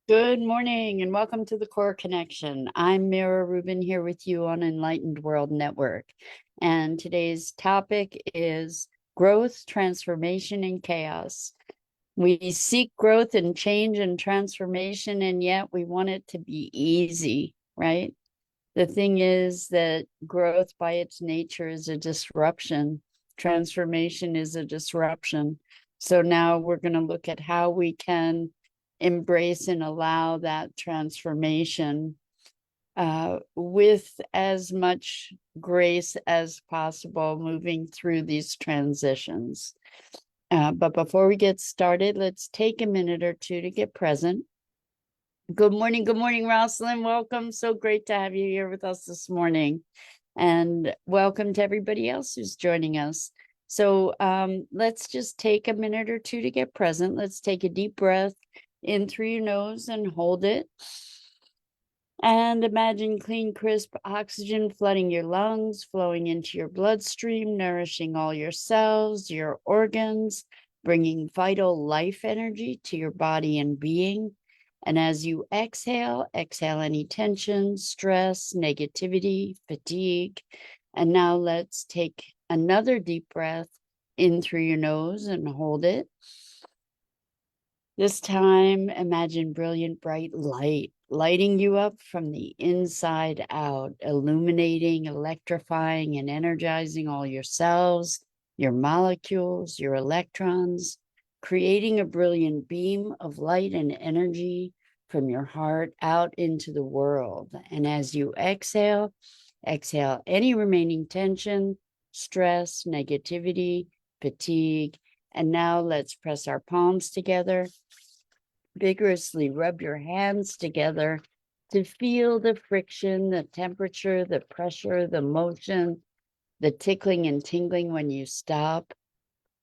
Good morning and welcome to the Core Connection. I'm Mira Rubin here with you on Enlightened World Network. And today's topic is growth, transformation, and chaos. We seek growth and change and transformation, and yet we want it to be easy, right? The thing is that growth by its nature is a disruption. Transformation is a disruption. So now we're going to look at how we can embrace and allow that transformation with as much grace as possible, moving through these transitions. But before we get started, let's take a minute or two to get present. Good morning, Rosalind. Welcome. So great to have you here with us this morning. And welcome to everybody else who's joining us. So let's just take a minute or two to get present. Let's take a deep breath in through your nose and hold it. And imagine clean, crisp oxygen flooding your lungs, flowing into your bloodstream, nourishing all your cells, your organs, bringing vital life energy to your body and being. And as you exhale any tension, stress, negativity, fatigue. And now let's take another deep breath in through your nose and hold it. This time, imagine brilliant, bright light lighting you up from the inside out, illuminating, electrifying, and energizing all your cells, your molecules, your electrons, creating a brilliant beam of light and energy from your heart out into the world. And as you exhale any remaining tension, stress, negativity, fatigue. And now let's press our palms together. Vigorously rub your hands together to feel the friction, the temperature, the pressure, the motion, the tickling and tingling when you stop.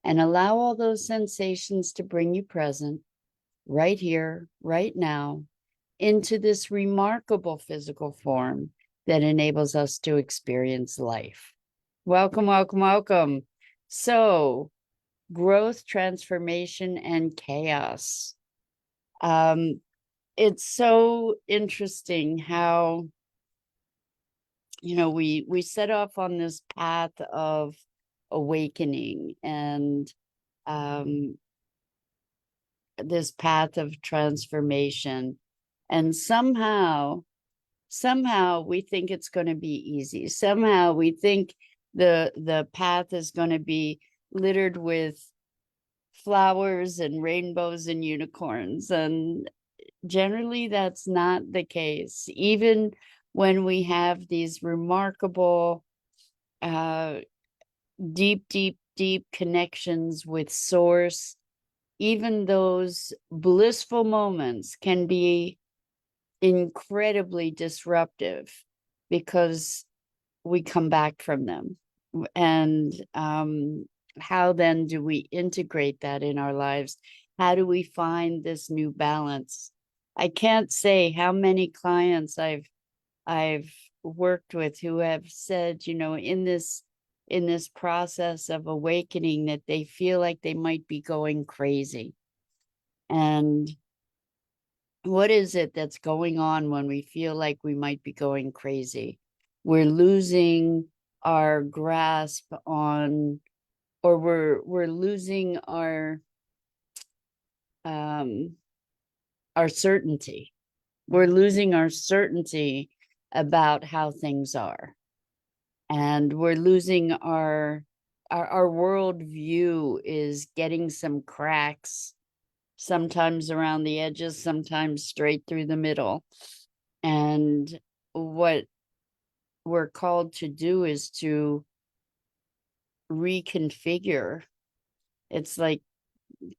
And allow all those sensations to bring you present right here, right now, into this remarkable physical form that enables us to experience life. Welcome, welcome, welcome. So, growth, transformation, and chaos. It's so interesting how, we set off on this path of awakening and this path of transformation. And somehow we think it's going to be easy. Somehow we think the path is going to be littered with flowers and rainbows and unicorns. And generally, that's not the case. Even when we have these remarkable, deep connections with Source, even those blissful moments can be incredibly disruptive because we come back from them. And how then do we integrate that in our lives? How do we find this new balance? I can't say how many clients I've worked with who have said, in this process of awakening, that they feel like they might be going crazy. And what is it that's going on when we feel like we might be going crazy? We're losing our grasp on, or we're losing our certainty. We're losing our certainty about how things are. And we're losing our world view is getting some cracks, sometimes around the edges, sometimes straight through the middle. And what we're called to do is to reconfigure. It's like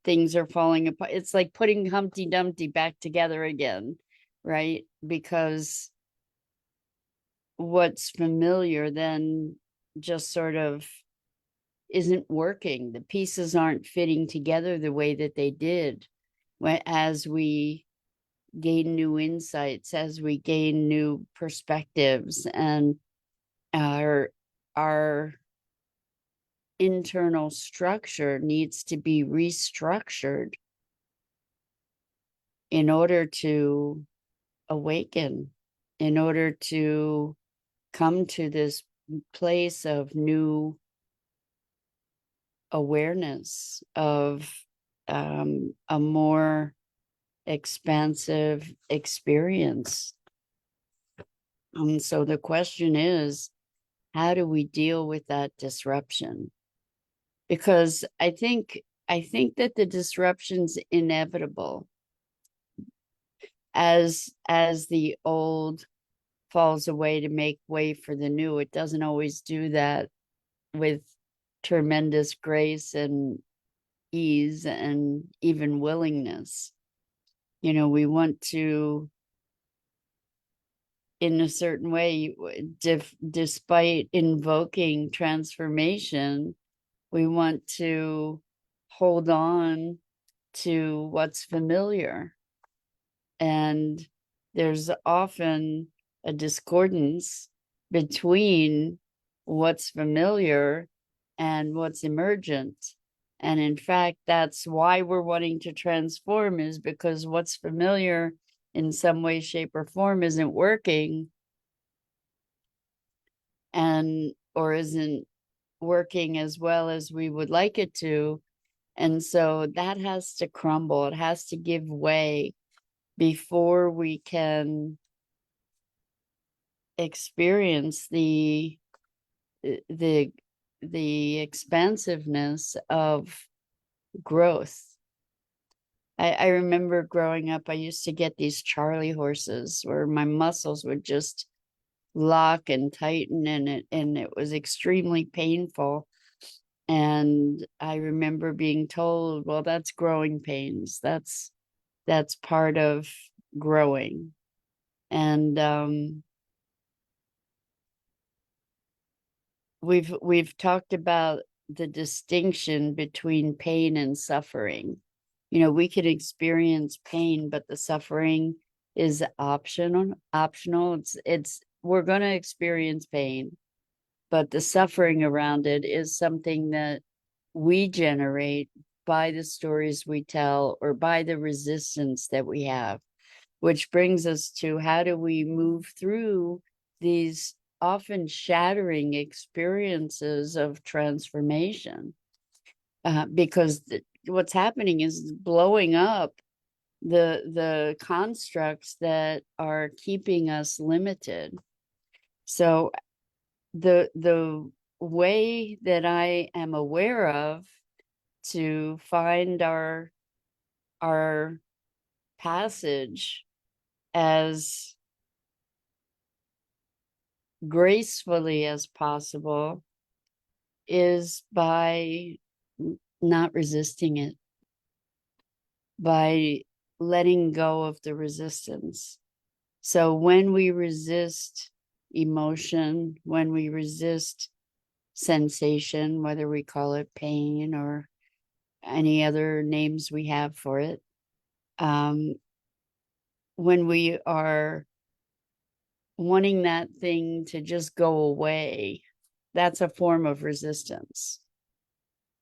things are falling apart. It's like putting Humpty Dumpty back together again, right? Because what's familiar then just sort of isn't working. The pieces aren't fitting together the way that they did as we gain new insights, as we gain new perspectives, and our internal structure needs to be restructured in order to awaken, in order to come to this place of new awareness, of a more expansive experience. And so the question is, how do we deal with that disruption? Because I think that the disruption's inevitable as the old falls away to make way for the new. It doesn't always do that with tremendous grace and ease and even willingness. We want to, in a certain way, despite invoking transformation, we want to hold on to what's familiar. And there's often a discordance between what's familiar and what's emergent. And in fact, that's why we're wanting to transform, is because what's familiar in some way, shape, or form isn't working, and or isn't working as well as we would like it to. And so that has to crumble. It has to give way before we can experience the the expansiveness of growth. I remember growing up, I used to get these Charlie horses where my muscles would just lock and tighten, and it was extremely painful. And I remember being told, well, that's growing pains. That's part of growing. And we've talked about the distinction between pain and suffering. We can experience pain, but the suffering is optional. It's we're going to experience pain, but the suffering around it is something that we generate by the stories we tell or by the resistance that we have, which brings us to, how do we move through these often shattering experiences of transformation? Because what's happening is blowing up the constructs that are keeping us limited. So the way that I am aware of to find our passage as gracefully as possible is by not resisting it, by letting go of the resistance. So when we resist emotion, when we resist sensation, whether we call it pain or any other names we have for it, when we are wanting that thing to just go away, that's a form of resistance.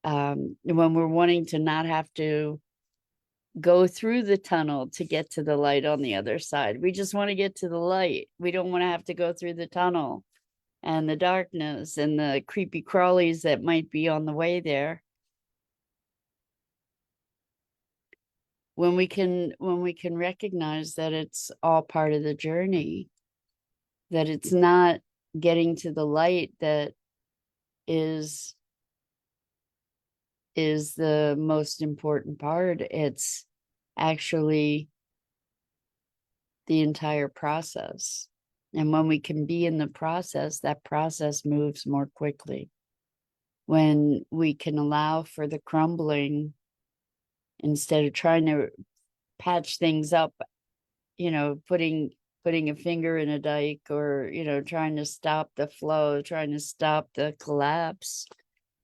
When we're wanting to not have to go through the tunnel to get to the light on the other side, we just want to get to the light. We don't want to have to go through the tunnel and the darkness and the creepy crawlies that might be on the way there. When we can recognize that it's all part of the journey, that it's not getting to the light that is the most important part. It's actually the entire process. And when we can be in the process, that process moves more quickly. When we can allow for the crumbling, instead of trying to patch things up, putting a finger in a dike, or, trying to stop the flow, trying to stop the collapse.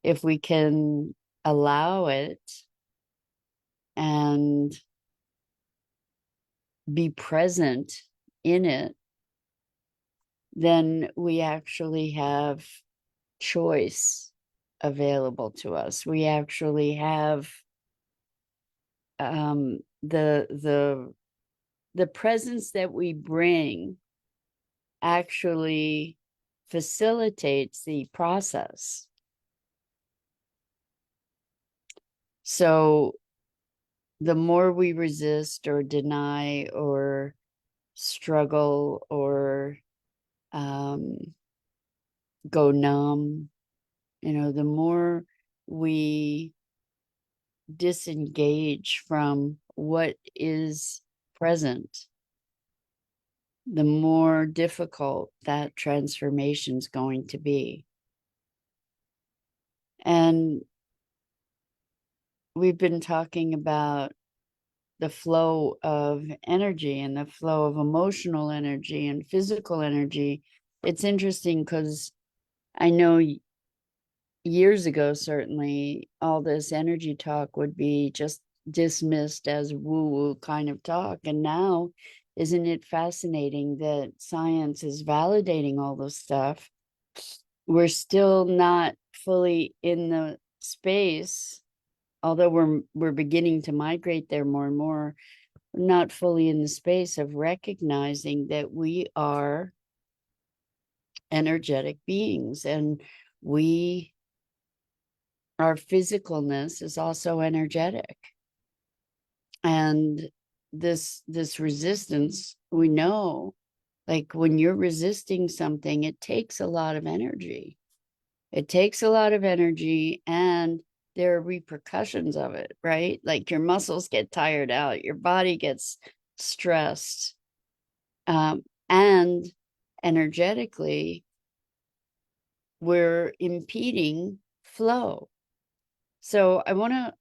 If we can allow it and be present in it, then we actually have choice available to us. We actually have the the presence that we bring actually facilitates the process. So the more we resist or deny or struggle or go numb, the more we disengage from what is present, the more difficult that transformation is going to be. And we've been talking about the flow of energy and the flow of emotional energy and physical energy. It's interesting because I know years ago, certainly, all this energy talk would be just dismissed as woo-woo kind of talk. And now, isn't it fascinating that science is validating all this stuff? We're still not fully in the space, although we're beginning to migrate there more and more, not fully in the space of recognizing that we are energetic beings, and our physicalness is also energetic. And this resistance, we know, like when you're resisting something, it takes a lot of energy. It takes a lot of energy, and there are repercussions of it, right? Like your muscles get tired out, your body gets stressed, and energetically, we're impeding flow. So I want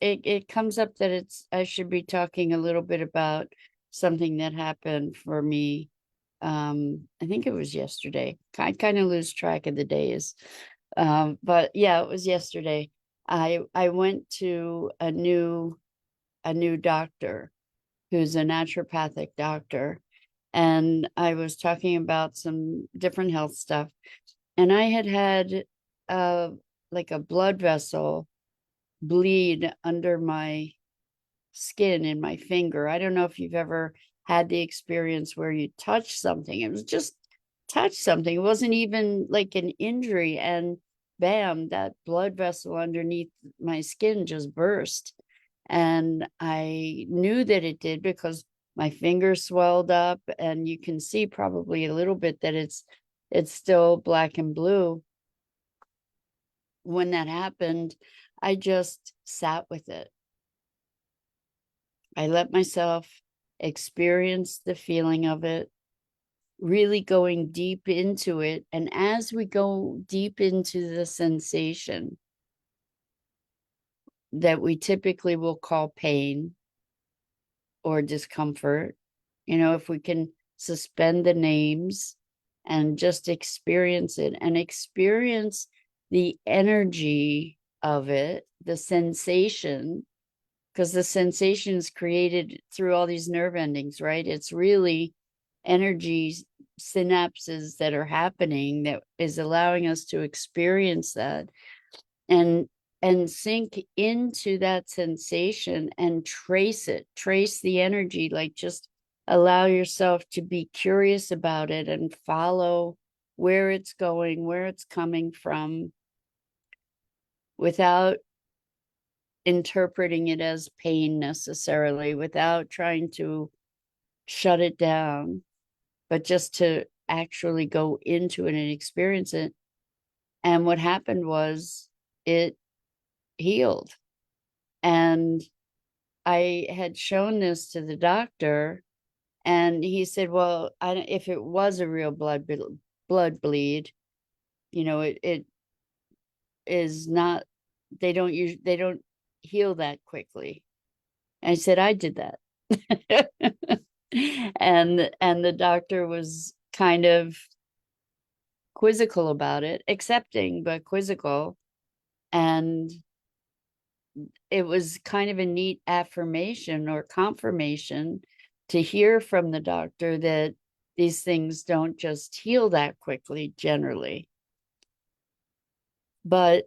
it comes up that I should be talking a little bit about something that happened for me. I think it was yesterday. I kind of lose track of the days. But yeah, it was yesterday. I went to a new doctor who's a naturopathic doctor, and I was talking about some different health stuff, and I had uh like a blood vessel bleed under my skin in my finger. I don't know if you've ever had the experience where you touch something. It was just touch something. It wasn't even like an injury, and bam, that blood vessel underneath my skin just burst. And I knew that it did because my finger swelled up, and you can see probably a little bit that it's still black and blue. When that happened, I just sat with it. I let myself experience the feeling of it, really going deep into it. And as we go deep into the sensation that we typically will call pain or discomfort, if we can suspend the names and just experience it and experience the energy of it, the sensation, because the sensation is created through all these nerve endings, right? It's really energy synapses that are happening that is allowing us to experience that, and sink into that sensation and trace the energy, like just allow yourself to be curious about it and follow where it's going, where it's coming from, without interpreting it as pain necessarily, without trying to shut it down, but just to actually go into it and experience it. And what happened was it healed. And I had shown this to the doctor, and he said, well, if it was a real blood bleed, it is not, they don't heal that quickly. And I said, I did that. And the doctor was kind of quizzical about it, accepting but quizzical. And it was kind of a neat affirmation or confirmation to hear from the doctor that these things don't just heal that quickly generally. But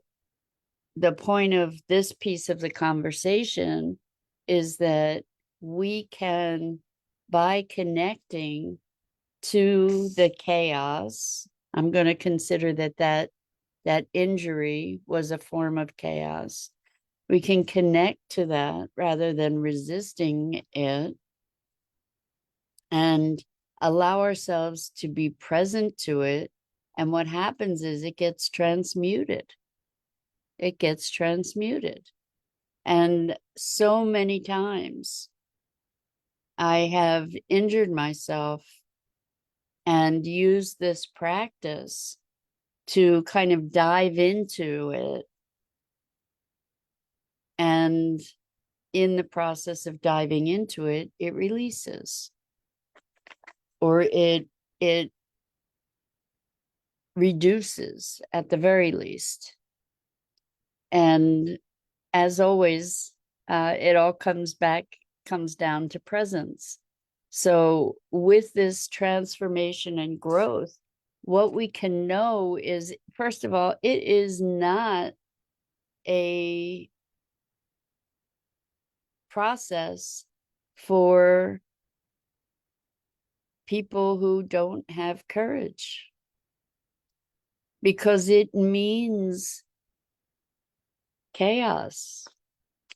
the point of this piece of the conversation is that we can by connecting to the chaos. I'm going to consider that injury was a form of chaos. We can connect to that rather than resisting it, and allow ourselves to be present to it. And what happens is it gets transmuted. It gets transmuted. And so many times I have injured myself and used this practice to kind of dive into it. And in the process of diving into it, it releases, or it reduces at the very least. And as always, it all comes down to presence. So with this transformation and growth, what we can know is, first of all, it is not a process for people who don't have courage, because it means chaos.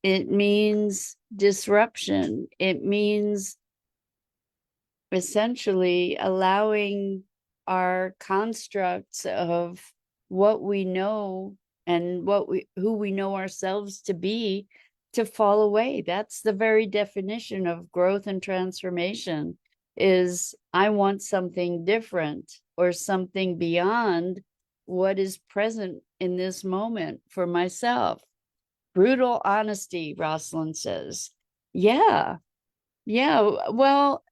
It means disruption. It means essentially allowing our constructs of what we know and who we know ourselves to be to fall away. That's the very definition of growth and transformation, is I want something different or something beyond what is present in this moment for myself. Brutal honesty, Rosalind says. Yeah, yeah. Well,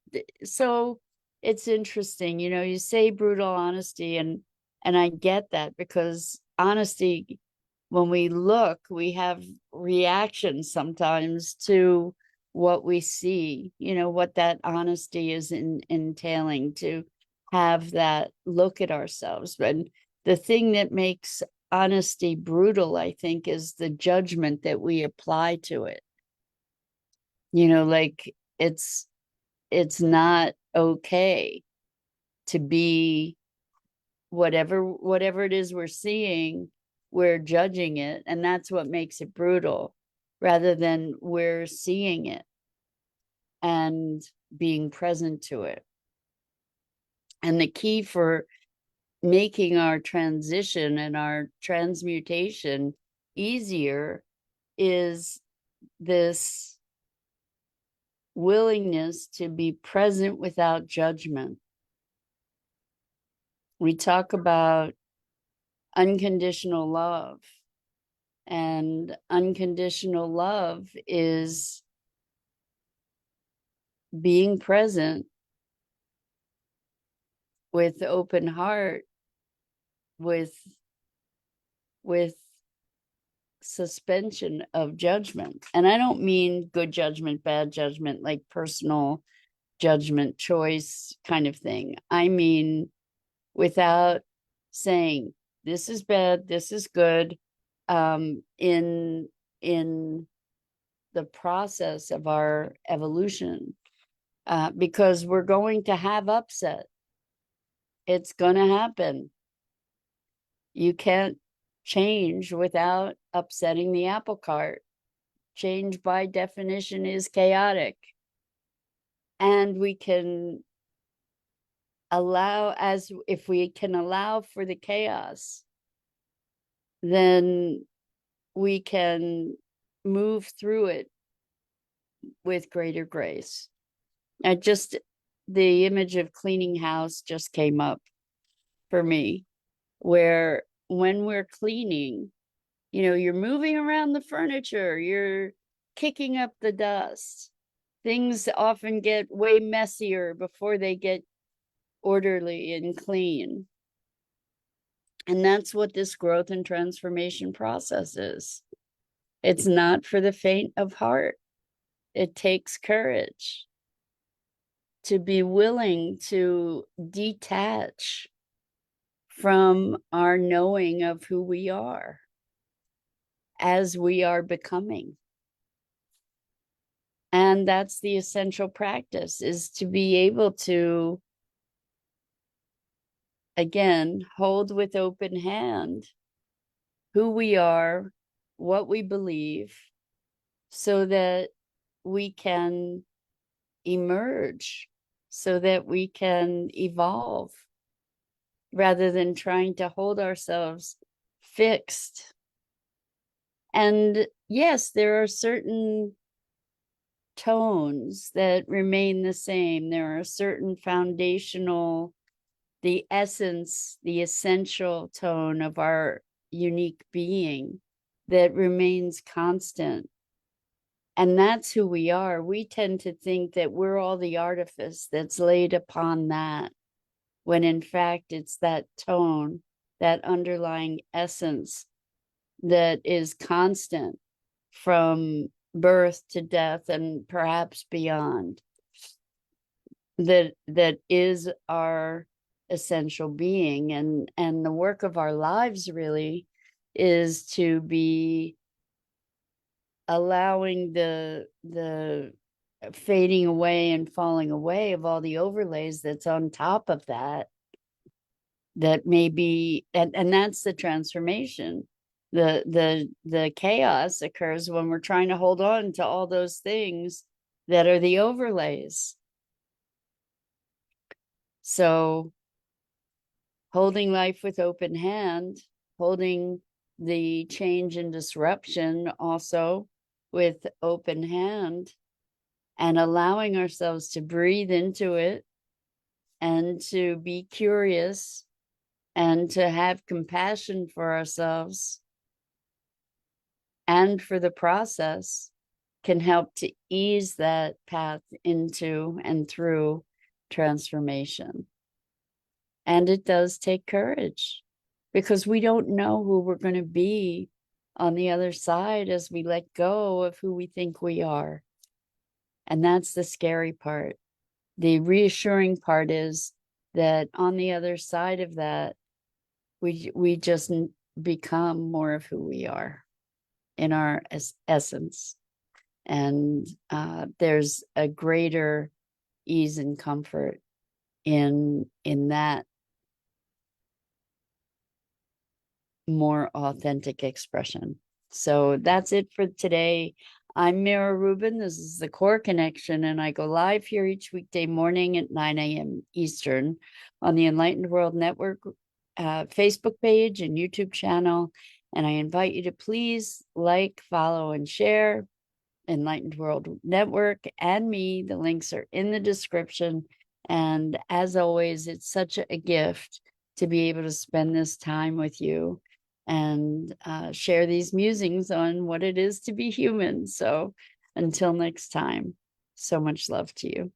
so it's interesting, you say brutal honesty, and I get that, because honesty, when we look, we have reactions sometimes to what we see, what that honesty is entailing, to have that look at ourselves. But the thing that makes honesty brutal, I think, is the judgment that we apply to it. Like it's not okay to be whatever it is we're seeing. We're judging it, and that's what makes it brutal, rather than we're seeing it and being present to it. And the key for making our transition and our transmutation easier is this willingness to be present without judgment. We talk about unconditional love, and unconditional love is being present with open heart, with suspension of judgment. And I don't mean good judgment, bad judgment, like personal judgment, choice kind of thing. I mean, without saying this is bad, this is good, in the process of our evolution, because we're going to have upset. It's going to happen. You can't change without upsetting the apple cart. Change by definition is chaotic. And we can if we can allow for the chaos, then we can move through it with greater grace. The image of cleaning house just came up for me, where when we're cleaning, you're moving around the furniture, you're kicking up the dust. Things often get way messier before they get orderly and clean. And that's what this growth and transformation process is. It's not for the faint of heart. It takes courage to be willing to detach from our knowing of who we are as we are becoming. And that's the essential practice, is to be able to, again, hold with open hand who we are, what we believe, so that we can emerge, so that we can evolve, rather than trying to hold ourselves fixed. And yes, there are certain tones that remain the same. There are certain foundational, the essence, the essential tone of our unique being that remains constant. And that's who we are. We tend to think that we're all the artifice that's laid upon that, when in fact it's that tone, that underlying essence that is constant from birth to death and perhaps beyond, that is our essential being. And the work of our lives really is to be allowing the fading away and falling away of all the overlays that's on top of that, that may be, and that's the transformation. The chaos occurs when we're trying to hold on to all those things that are the overlays. So holding life with open hand, holding the change and disruption also with open hand, and allowing ourselves to breathe into it and to be curious and to have compassion for ourselves and for the process, can help to ease that path into and through transformation. And it does take courage, because we don't know who we're going to be on the other side as we let go of who we think we are. And that's the scary part. The reassuring part is that on the other side of that, we just become more of who we are in our essence. And there's a greater ease and comfort in that more authentic expression. So that's it for today. I'm Mira Rubin. This is the Core Connection, and I go live here each weekday morning at 9 a.m. Eastern on the Enlightened World Network Facebook page and YouTube channel. And I invite you to please like, follow, and share Enlightened World Network and me. The links are in the description. And as always, it's such a gift to be able to spend this time with you and share these musings on what it is to be human. So until next time, so much love to you.